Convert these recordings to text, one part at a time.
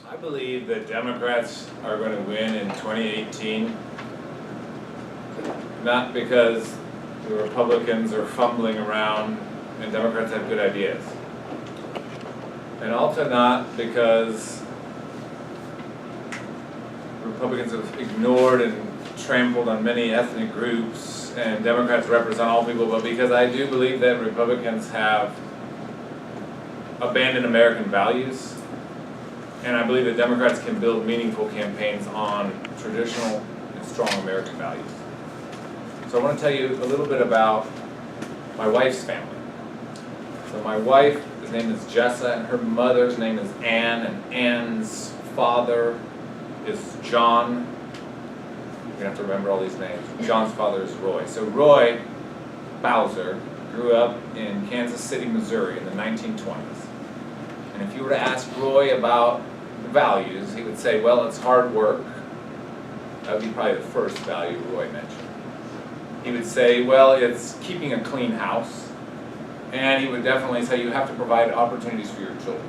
I believe that Democrats are going to win in 2018, not because the Republicans are fumbling around and Democrats have good ideas, and also not because Republicans have ignored and trampled on many ethnic groups and Democrats represent all people, but because I do believe that Republicans have abandoned American values, and I believe that Democrats can build meaningful campaigns on traditional and strong American values. So I want to tell you a little bit about my wife's family. So my wife, his name is Jessa, and her mother's name is Ann, and Ann's father is John. You're going to have to remember all these names. John's father is Roy. So Roy Bowser grew up in Kansas City, Missouri in the 1920s. And if you were to ask Roy about values, he would say, well, it's hard work. That would be probably the first value Roy mentioned. He would say, well, it's keeping a clean house. And he would definitely say you have to provide opportunities for your children.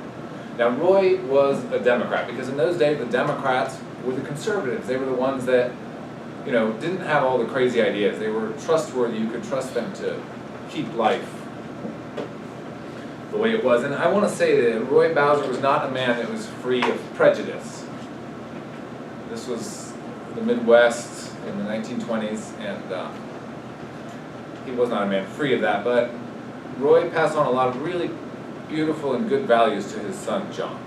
Now, Roy was a Democrat because in those days the Democrats were the conservatives. They were the ones that, you know, didn't have all the crazy ideas. They were trustworthy. You could trust them to keep life the way it was. And I want to say that Roy Bowser was not a man that was free of prejudice. This was the Midwest in the 1920s, and he was not a man free of that, but Roy passed on a lot of really beautiful and good values to his son, John.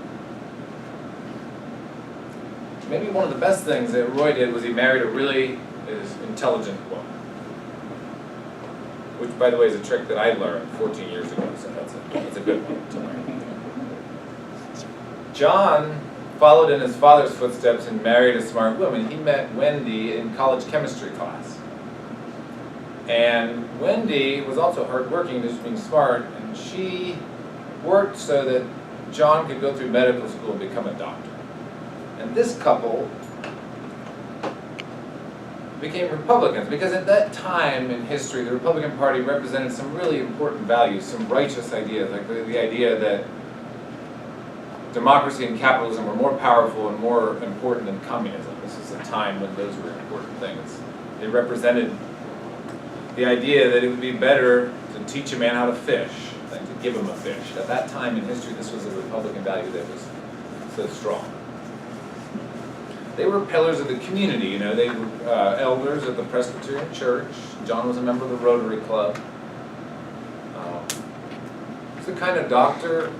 Maybe one of the best things that Roy did was he married a really intelligent woman. Which, by the way, is a trick that I learned 14 years ago, so that's a good one to learn. John followed in his father's footsteps and married a smart woman. He met Wendy in college chemistry class. And Wendy was also hardworking, just being smart, and she worked so that John could go through medical school and become a doctor. And this couple became Republicans because at that time in history, the Republican Party represented some really important values, some righteous ideas, like the idea that democracy and capitalism were more powerful and more important than communism. This was a time when those were important things. They represented the idea that it would be better to teach a man how to fish than to give him a fish. At that time in history, this was a Republican value that was so strong. They were pillars of the community, you know. They were elders at the Presbyterian Church. John was a member of the Rotary Club. He's the kind of doctor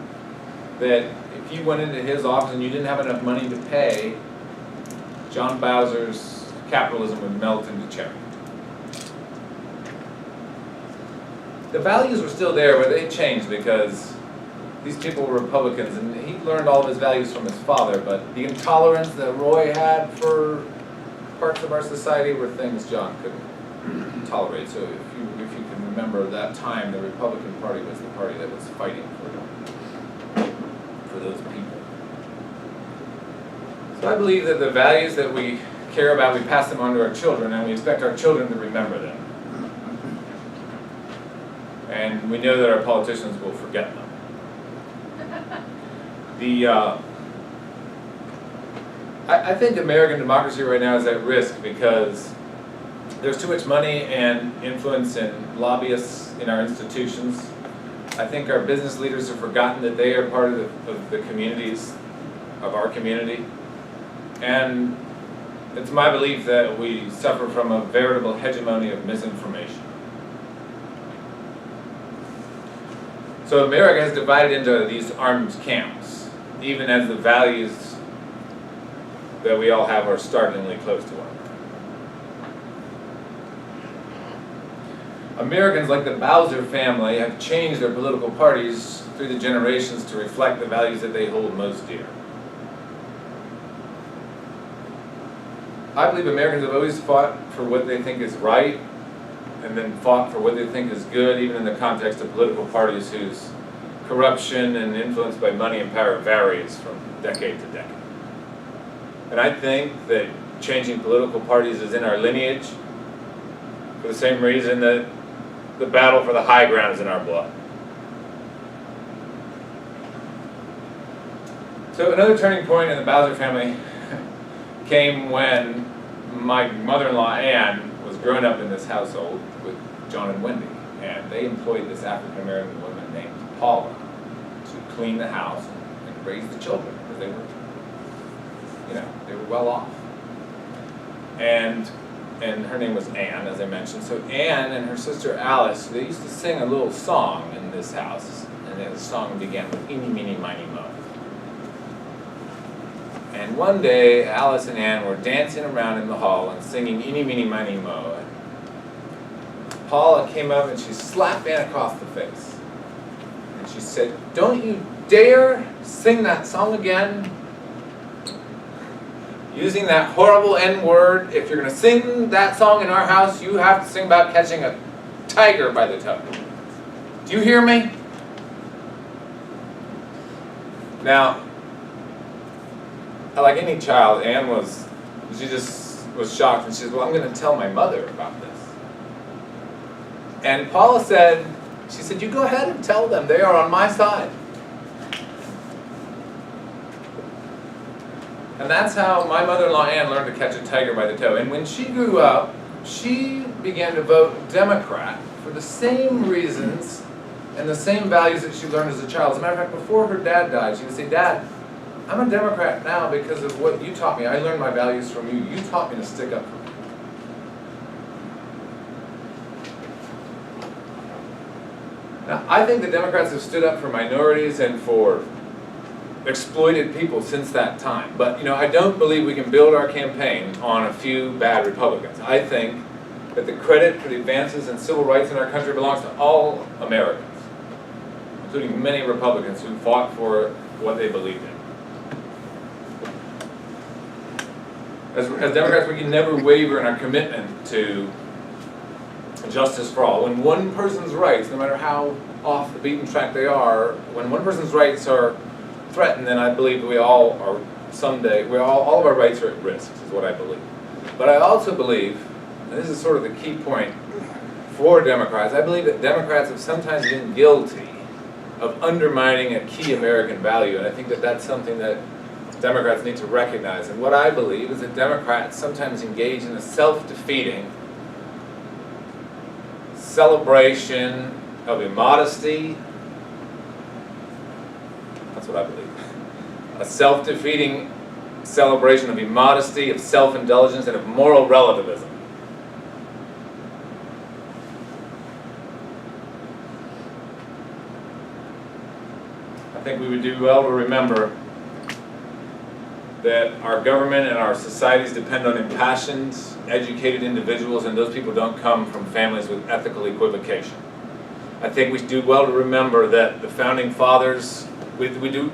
that if you went into his office and you didn't have enough money to pay, John Bowser's capitalism would melt into charity. The values were still there, but they changed because these people were Republicans, and he learned all of his values from his father, but the intolerance that Roy had for parts of our society were things John couldn't tolerate. So if you can remember that time, the Republican Party was the party that was fighting for those people. So I believe that the values that we care about, we pass them on to our children, and we expect our children to remember them. And we know that our politicians will forget them. I think American democracy right now is at risk because there's too much money and influence and lobbyists in our institutions. I think our business leaders have forgotten that they are part of the communities, of our community. And it's my belief that we suffer from a veritable hegemony of misinformation. So America has divided into these armed camps, even as the values that we all have are startlingly close to one another. Americans, like the Bowser family, have changed their political parties through the generations to reflect the values that they hold most dear. I believe Americans have always fought for what they think is right, and then fought for what they think is good, even in the context of political parties whose corruption and influence by money and power varies from decade to decade. And I think that changing political parties is in our lineage for the same reason that the battle for the high ground is in our blood. So another turning point in the Bowser family came when my mother-in-law Ann was growing up in this household with John and Wendy, and they employed this African-American woman named Paula to clean the house and raise the children, because they were, they were well off. And her name was Ann, as I mentioned. So Ann and her sister Alice, they used to sing a little song in this house, and the song began with "Eeny, meeny, miny, moe." And one day, Alice and Ann were dancing around in the hall and singing "Eeny, meeny, miny, moe." And Paula came up and she slapped Ann across the face. And she said, "Don't you dare sing that song again, using that horrible N-word. If you're going to sing that song in our house, you have to sing about catching a tiger by the toe. Do you hear me?" Now, like any child, Ann she just was shocked, and she said, "Well, I'm going to tell my mother about this." And Paula said, "You go ahead and tell them. They are on my side." And that's how my mother-in-law Ann learned to catch a tiger by the toe. And when she grew up, she began to vote Democrat for the same reasons and the same values that she learned as a child. As a matter of fact, before her dad died, she would say, "Dad, I'm a Democrat now because of what you taught me. I learned my values from you. You taught me to stick up for me." Now, I think the Democrats have stood up for minorities and for exploited people since that time. But, I don't believe we can build our campaign on a few bad Republicans. I think that the credit for the advances in civil rights in our country belongs to all Americans, including many Republicans who fought for what they believed in. As Democrats, we can never waver in our commitment to justice for all. When one person's rights, no matter how off the beaten track they are, when one person's rights are threatened, then I believe we all are someday, all of our rights are at risk, is what I believe. But I also believe, and this is sort of the key point for Democrats, I believe that Democrats have sometimes been guilty of undermining a key American value, and I think that that's something that Democrats need to recognize. And what I believe is that Democrats sometimes engage in a self-defeating celebration of immodesty. That's what I believe. A self-defeating celebration of immodesty, of self-indulgence, and of moral relativism. I think we would do well to remember that our government and our societies depend on impassioned, educated individuals, and those people don't come from families with ethical equivocation. I think we do well to remember that the Founding Fathers, we do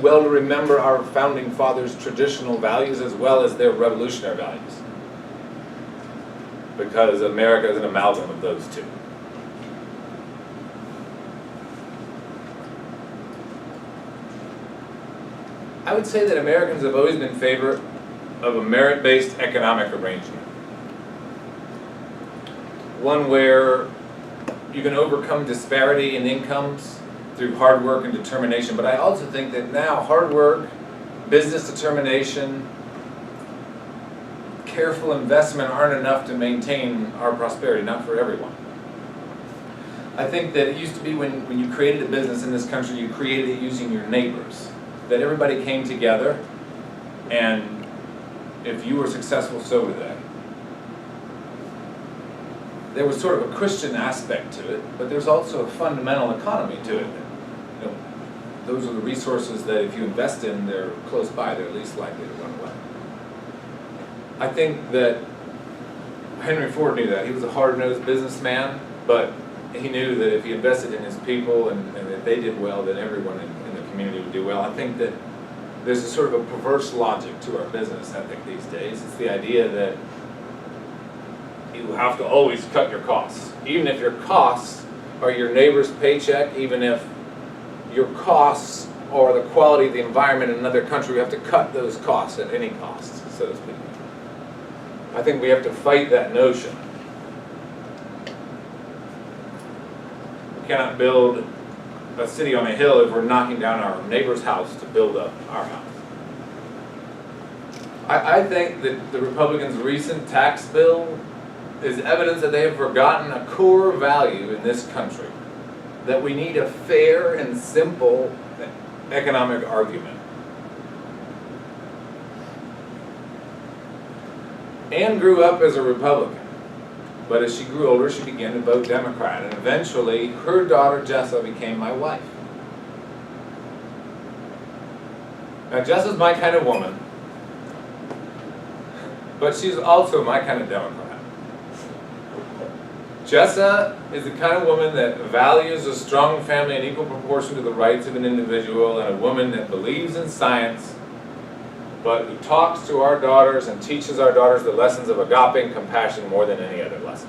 well to remember our Founding Fathers' traditional values as well as their revolutionary values, because America is an amalgam of those two. I would say that Americans have always been in favor of a merit-based economic arrangement. One where you can overcome disparity in incomes through hard work and determination. But I also think that now hard work, business determination, careful investment aren't enough to maintain our prosperity, not for everyone. I think that it used to be when you created a business in this country, you created it using your neighbors. That everybody came together, and if you were successful, so were they. There was sort of a Christian aspect to it, but there's also a fundamental economy to it. Those are the resources that if you invest in, they're close by, they're least likely to run away. I think that Henry Ford knew that. He was a hard-nosed businessman, but he knew that if he invested in his people and that they did well, then everyone in the community would do well. I think that there's a sort of a perverse logic to our business ethic these days. It's the idea that you have to always cut your costs. Even if your costs are your neighbor's paycheck, even if your costs are the quality of the environment in another country, we have to cut those costs at any cost, so to speak. I think we have to fight that notion. We cannot build a city on a hill if we're knocking down our neighbor's house to build up our house. I think that the Republicans' recent tax bill is evidence that they have forgotten a core value in this country, that we need a fair and simple economic argument. Anne grew up as a Republican, but as she grew older, she began to vote Democrat, and eventually her daughter Jessa became my wife. Now Jessa's my kind of woman, but she's also my kind of Democrat. Jessa is the kind of woman that values a strong family in equal proportion to the rights of an individual, and a woman that believes in science, but who talks to our daughters and teaches our daughters the lessons of agape and compassion more than any other lesson.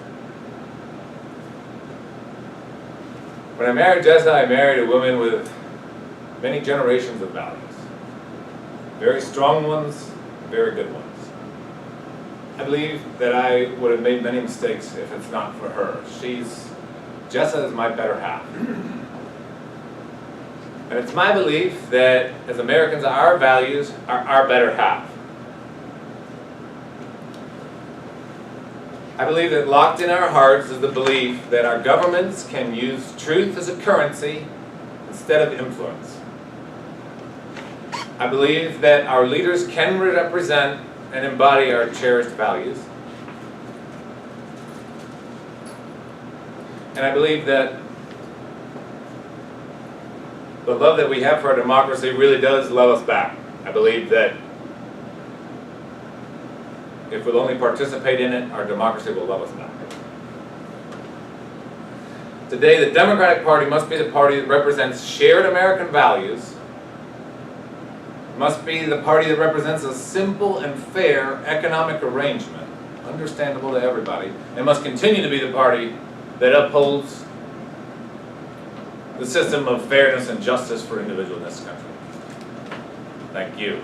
When I married Jessa, I married a woman with many generations of values. Very strong ones, very good ones. I believe that I would have made many mistakes if it's not for her. Jessa is my better half. And it's my belief that as Americans, our values are our better half. I believe that locked in our hearts is the belief that our governments can use truth as a currency instead of influence. I believe that our leaders can represent and embody our cherished values. And I believe that the love that we have for our democracy really does love us back. I believe that if we'll only participate in it, our democracy will love us back. Today, the Democratic Party must be the party that represents shared American values, must be the party that represents a simple and fair economic arrangement, understandable to everybody, and must continue to be the party that upholds the system of fairness and justice for individuals in this country. Thank you.